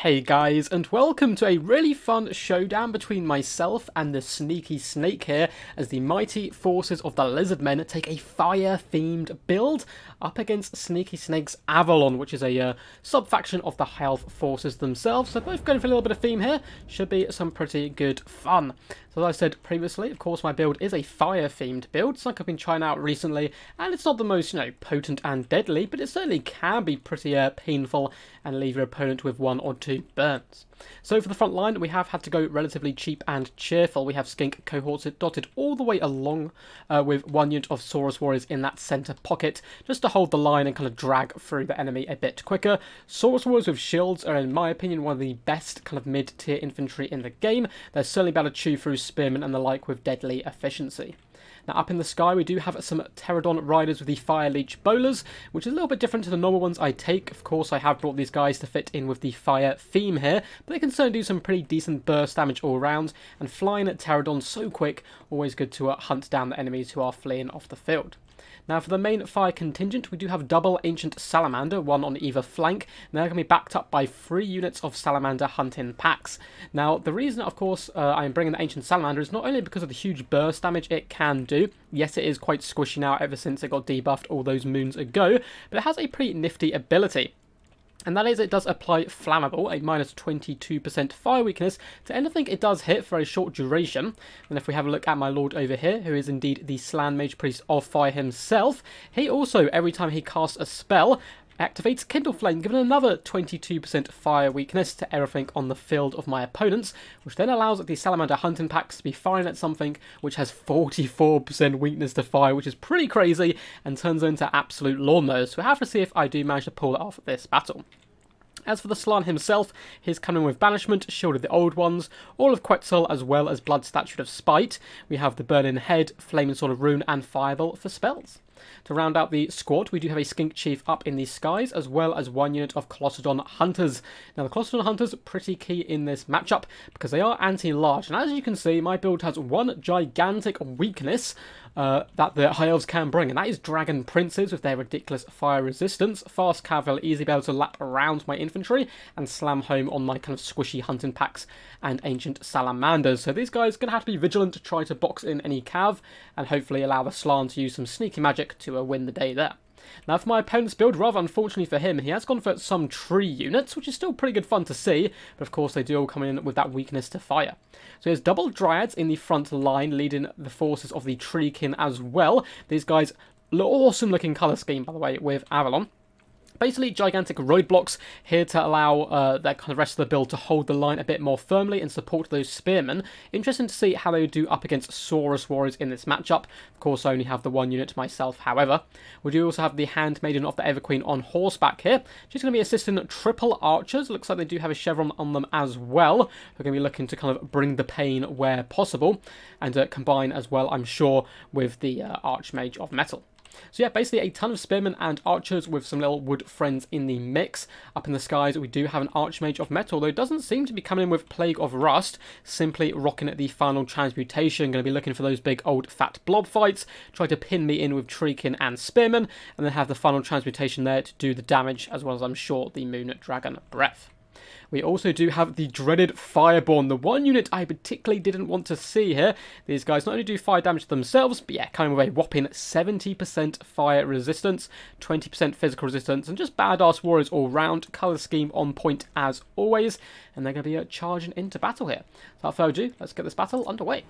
Hey guys, and welcome to a really fun showdown between myself and the sneaky snake here as the mighty forces of the Lizardmen take a fire-themed build up against Sneaky Snake's Avalon, which is a sub-faction of the Elf forces themselves. So both going for a little bit of theme here. Should be some pretty good fun. So as I said previously, of course, my build is a fire-themed build. It's like I've been trying out recently, and it's not the most, potent and deadly, but it certainly can be pretty painful and leave your opponent with one or two burns. So for the front line, we have had to go relatively cheap and cheerful. We have skink cohorts dotted all the way along with one unit of Saurus Warriors in that centre pocket, just to hold the line and kind of drag through the enemy a bit quicker. Saurus Warriors with shields are, in my opinion, one of the best kind of mid-tier infantry in the game. They're certainly able to chew through spearmen and the like with deadly efficiency. Now, up in the sky, we do have some Pterodon riders with the Fire Leech Bowlers, which is a little bit different to the normal ones I take. Of course, I have brought these guys to fit in with the fire theme here, but they can certainly do some pretty decent burst damage all around, and flying at Pterodon so quick, always good to hunt down the enemies who are fleeing off the field. Now, for the main fire contingent, we do have double Ancient Salamander, one on either flank, and they're going to be backed up by 3 units of Salamander hunting packs. Now, the reason, of course, I'm bringing the Ancient Salamander is not only because of the huge burst damage it can do. Yes, it is quite squishy now ever since it got debuffed all those moons ago, but it has a pretty nifty ability. And that is, it does apply Flammable, a minus 22% fire weakness to anything it does hit for a short duration. And if we have a look at my lord over here, who is indeed the Slan Mage Priest of Fire himself, he also, every time he casts a spell, activates Kindle Flame, giving another 22% fire weakness to everything on the field of my opponents, which then allows the Salamander hunting packs to be firing at something which has 44% weakness to fire, which is pretty crazy, and turns into absolute lawnmowers. So we have to see if I do manage to pull it off at this battle. As for the Slan himself, he's coming with Banishment, Shield of the Old Ones, all of Quetzal, as well as Blood Statute of Spite. We have the Burning Head, Flaming Sword of Rune, and Fireball for spells. To round out the squad, we do have a Skink Chief up in the skies, as well as one unit of Colossodon Hunters. Now, the Colossodon Hunters are pretty key in this matchup, because they are anti-large, and as you can see, my build has one gigantic weakness that the High Elves can bring, and that is Dragon Princes with their ridiculous fire resistance. Fast cav will easily be able to lap around my infantry and slam home on my kind of squishy hunting packs and Ancient Salamanders. So these guys are going to have to be vigilant to try to box in any cav, and hopefully allow the Slan to use some sneaky magic to win the day there. Now, for my opponent's build, rather unfortunately for him, he has gone for some tree units, which is still pretty good fun to see, but of course they do all come in with that weakness to fire. So he has double Dryads in the front line, leading the forces of the Treekin as well. These guys, awesome looking colour scheme, by the way, with Avalon. Basically, gigantic roadblocks here to allow that kind of rest of the build to hold the line a bit more firmly and support those spearmen. Interesting to see how they would do up against Saurus Warriors in this matchup. Of course, I only have the one unit myself, however. We do also have the Handmaiden of the Everqueen on horseback here. She's going to be assisting triple archers. Looks like they do have a chevron on them as well. We're going to be looking to kind of bring the pain where possible and combine as well, I'm sure, with the Archmage of Metal. So yeah, basically a ton of spearmen and archers with some little wood friends in the mix. Up in the skies, we do have an Archmage of Metal, though it doesn't seem to be coming in with Plague of Rust, simply rocking at the final transmutation. Going to be looking for those big old fat blob fights, try to pin me in with Treekin and spearmen, and then have the final transmutation there to do the damage, as well as, I'm sure, the Moon Dragon Breath. We also do have the dreaded Fireborn, the one unit I particularly didn't want to see here. These guys not only do fire damage to themselves, but yeah, coming with a whopping 70% fire resistance, 20% physical resistance, and just badass warriors all round. Colour scheme on point as always, and they're going to be charging into battle here. So without further ado, let's get this battle underway.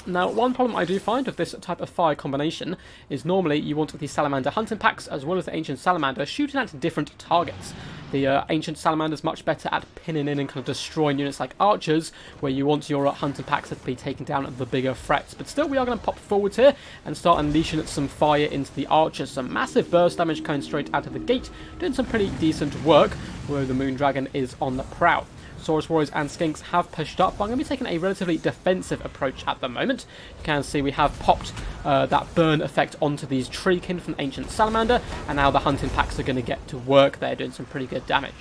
Now, one problem I do find with this type of fire combination is normally you want the Salamander hunting packs as well as the Ancient Salamander shooting at different targets. The Ancient Salamander is much better at pinning in and kind of destroying units like archers, where you want your hunting packs to be taking down the bigger threats. But still, we are going to pop forwards here and start unleashing some fire into the archers. Some massive burst damage coming straight out of the gate, doing some pretty decent work, although the Moon Dragon is on the prowl. Saurus Warriors and Skinks have pushed up, but I'm going to be taking a relatively defensive approach at the moment. You can see we have popped that burn effect onto these Treekin from Ancient Salamander, and now the hunting packs are going to get to work there, doing some pretty good damage.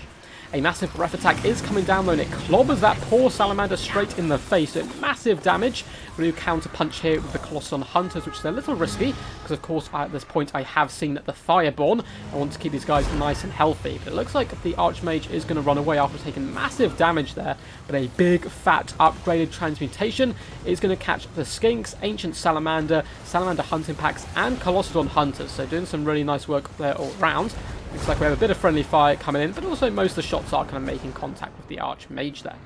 A massive breath attack is coming down though, and it clobbers that poor salamander straight in the face. So massive damage. We'll do counter punch here with the Colossus Hunters, which is a little risky, because of course at this point I have seen the Fireborn. I want to keep these guys nice and healthy. But it looks like the Archmage is going to run away after taking massive damage there. But a big, fat, upgraded transmutation is going to catch the Skinks, Ancient Salamander, Salamander Hunting Packs, and Colossodon Hunters. So doing some really nice work there all around. Looks like we have a bit of friendly fire coming in, but also most of the shots are kind of making contact with the Archmage there.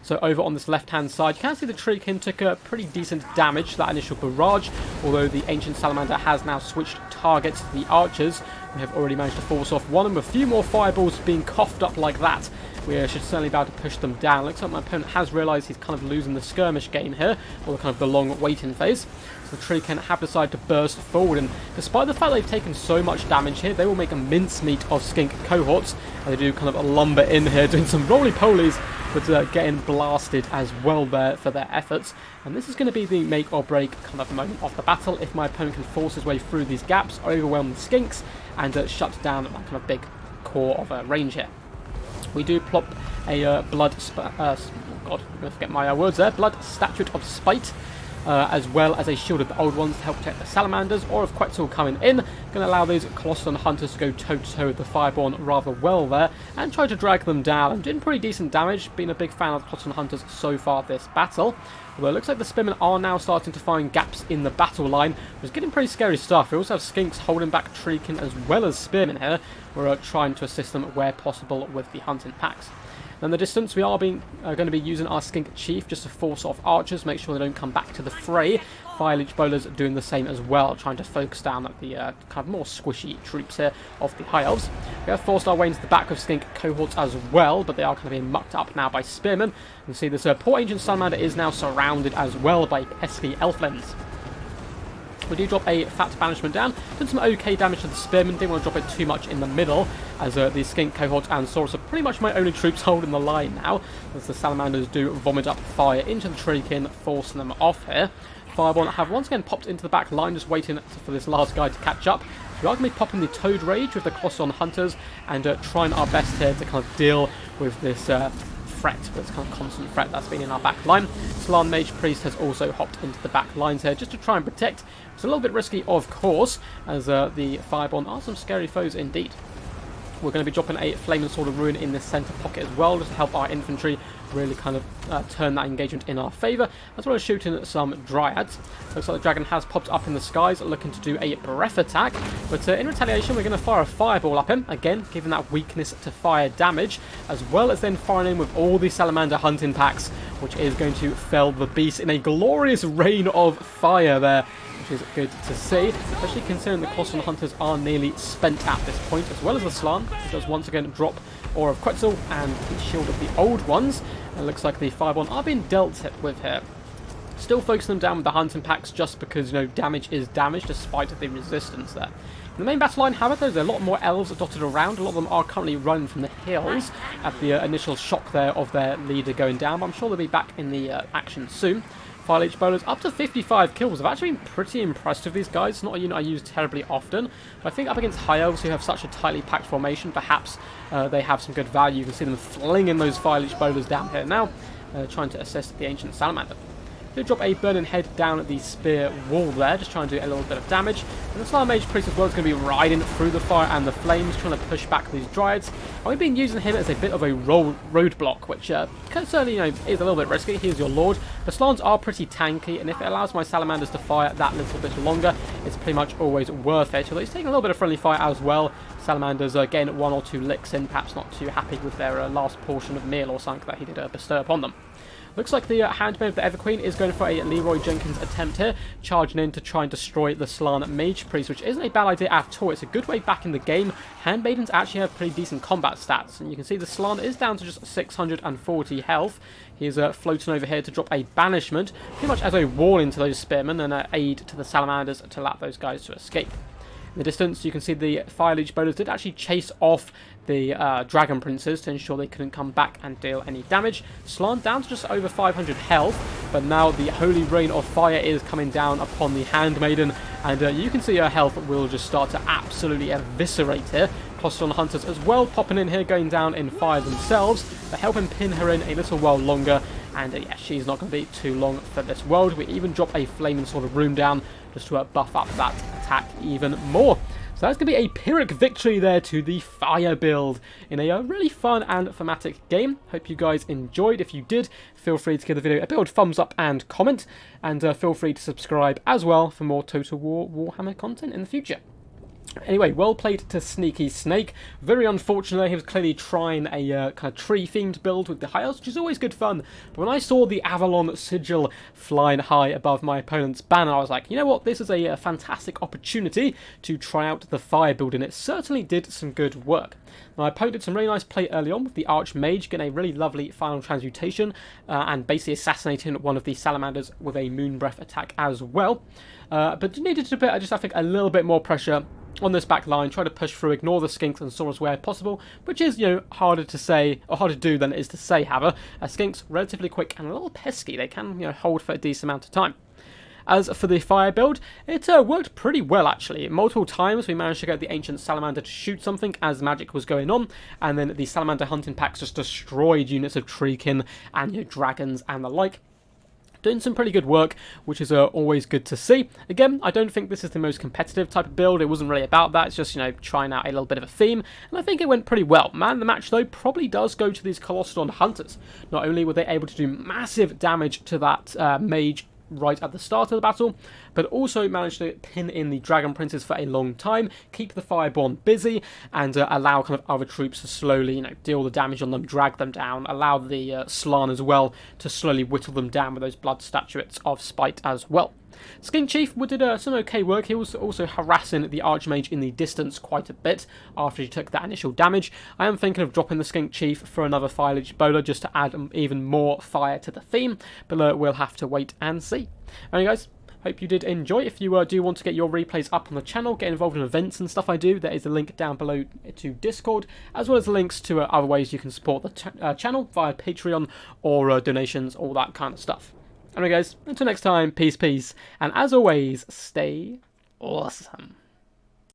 So over on this left-hand side, you can see the Treekin took a pretty decent damage to that initial barrage, although the Ancient Salamander has now switched targets to the Archers. We have already managed to force off one, and with a few more fireballs being coughed up like that, we should certainly be able to push them down. Looks like my opponent has realised he's kind of losing the skirmish game here, or kind of the long waiting phase. So the Treekin have decided to burst forward, and despite the fact they've taken so much damage here, they will make a mincemeat of Skink cohorts. And they do kind of a lumber in here, doing some roly-polies, but getting blasted as well there for their efforts. And this is going to be the make or break kind of moment of the battle. If my opponent can force his way through these gaps, overwhelm the Skinks, and shut down that kind of big core of range here. We do plop a blood statute of spite, as well as a shield of the old ones to help protect the salamanders, or if Quetzal coming in, going to allow these Colossodon Hunters to go toe-to-toe with the Fireborn rather well there, and try to drag them down. I'm doing pretty decent damage, been a big fan of Colossodon Hunters so far this battle. Although it looks like the Spearmen are now starting to find gaps in the battle line, which is getting pretty scary stuff. We also have Skinks holding back Treekin as well as Spearmen here. We're trying to assist them where possible with the hunting packs. In the distance, we are going to be using our Skink Chief just to force off Archers, make sure they don't come back to the fray. Fire Leech Bowlers doing the same as well, trying to focus down at the kind of more squishy troops here of the High Elves. We have forced our way into the back of Skink cohorts as well, but they are kind of being mucked up now by Spearmen. You can see this poor Ancient Salamander is now surrounded as well by pesky Elflings. We do drop a fat banishment down, did some okay damage to the Spearmen, didn't want to drop it too much in the middle, as the Skink cohort and Saurus are pretty much my only troops holding the line now, as the Salamanders do vomit up fire into the Treekin, forcing them off here. Fireborn have once again popped into the back line, just waiting for this last guy to catch up. We are going to be popping the Toad Rage with the Colossodon Hunters, and trying our best here to kind of deal with this threat, this kind of constant threat that's been in our back line. Slann Mage Priest has also hopped into the back lines here just to try and protect. It's a little bit risky, of course, as the Fireborn are some scary foes indeed. We're going to be dropping a Flaming Sword of Ruin in this centre pocket as well, just to help our infantry really kind of turn that engagement in our favour, as well as shooting some Dryads. Looks like the dragon has popped up in the skies, looking to do a breath attack, but in retaliation we're going to fire a fireball up him, again giving that weakness to fire damage, as well as then firing in with all the Salamander hunting packs, which is going to fell the beast in a glorious rain of fire there, which is good to see, especially considering the Colossodon Hunters are nearly spent at this point, as well as the Slann, who does once again drop Aura of Quetzal and the Shield of the Old Ones. It looks like the Fireborn are being dealt with here. Still focusing them down with the hunting packs just because, you know, damage is damage despite the resistance there. In the main battle line, however, there's a lot more Elves dotted around. A lot of them are currently running from the hills at the initial shock there of their leader going down, but I'm sure they'll be back in the action soon. Fire Leech Bowlers up to 55 kills. I've actually been pretty impressed with these guys. It's not a unit I use terribly often, but I think up against High Elves who have such a tightly packed formation, perhaps they have some good value. You can see them flinging those Fire Leech Bowlers down here now, trying to assist the Ancient Salamander. Do drop a Burning Head down at the spear wall there, just trying to do a little bit of damage. And the Slann Mage Priest as well is going to be riding through the fire and the flames, trying to push back these Dryads. And we've been using him as a bit of a roadblock, which certainly, you know, is a little bit risky. He is your Lord. The Slans are pretty tanky, and if it allows my Salamanders to fire that little bit longer, it's pretty much always worth it. Although he's taking a little bit of friendly fire as well. Salamanders getting one or two licks in, perhaps not too happy with their last portion of meal or something that he did bestow upon them. Looks like the Handmaid of the Everqueen is going for a Leroy Jenkins attempt here, charging in to try and destroy the Slann Mage Priest, which isn't a bad idea at all. It's a good way back in the game. Handmaidens actually have pretty decent combat stats, and you can see the Slann is down to just 640 health. He's floating over here to drop a banishment, pretty much as a warning to those spearmen and aid to the Salamanders to allow those guys to escape. In the distance, you can see the Fire Leech Bowlers did actually chase off the Dragon Princes to ensure they couldn't come back and deal any damage. Slann down to just over 500 health, but now the Holy Rain of Fire is coming down upon the Handmaiden, and you can see her health will just start to absolutely eviscerate here. Colossus Hunters as well, popping in here, going down in fire themselves, but helping pin her in a little while longer. And yeah, she's not going to be too long for this world. We even drop a Flaming Sword of Rune down just to buff up that attack even more. So that's going to be a Pyrrhic victory there to the fire build in a really fun and thematic game. Hope you guys enjoyed. If you did, feel free to give the video a big old thumbs up and comment. And feel free to subscribe as well for more Total War Warhammer content in the future. Anyway, well played to Sneaky Snake. Very unfortunate, he was clearly trying a kind of tree-themed build with the High Elves, which is always good fun. But when I saw the Avalon Sigil flying high above my opponent's banner, I was like, you know what, this is a fantastic opportunity to try out the fire build, and it certainly did some good work. My opponent did some really nice play early on with the Archmage, getting a really lovely final transmutation, and basically assassinating one of the Salamanders with a Moonbreath attack as well. But needed to put, I think, a little bit more pressure on this back line, try to push through, ignore the skinks and saws where possible, which is, you know, harder to say, or harder to do than it is to say, however. Skinks, relatively quick and a little pesky. They can, you know, hold for a decent amount of time. As for the fire build, it worked pretty well, actually. Multiple times we managed to get the Ancient Salamander to shoot something as magic was going on, and then the Salamander hunting packs just destroyed units of Treekin and, you know, dragons and the like. Doing some pretty good work, which is always good to see. Again, I don't think this is the most competitive type of build. It wasn't really about that. It's just, you know, trying out a little bit of a theme, and I think it went pretty well. Man of the match, though, probably does go to these Colossus Hunters. Not only were they able to do massive damage to that mage right at the start of the battle, but also managed to pin in the Dragon Princes for a long time, keep the Fireborn busy, and allow kind of other troops to slowly, you know, deal the damage on them, drag them down, allow the Slann as well to slowly whittle them down with those blood statuettes of spite as well. Skink Chief did some okay work. He was also harassing the Archmage in the distance quite a bit after he took that initial damage. I am thinking of dropping the Skink Chief for another Fire Leech Bowler just to add even more fire to the theme, but we'll have to wait and see. Anyway guys, hope you did enjoy. If you do want to get your replays up on the channel, get involved in events and stuff I do, there is a link down below to Discord, as well as links to other ways you can support the channel via Patreon or donations, all that kind of stuff. Anyway guys, until next time, peace, and as always, stay awesome.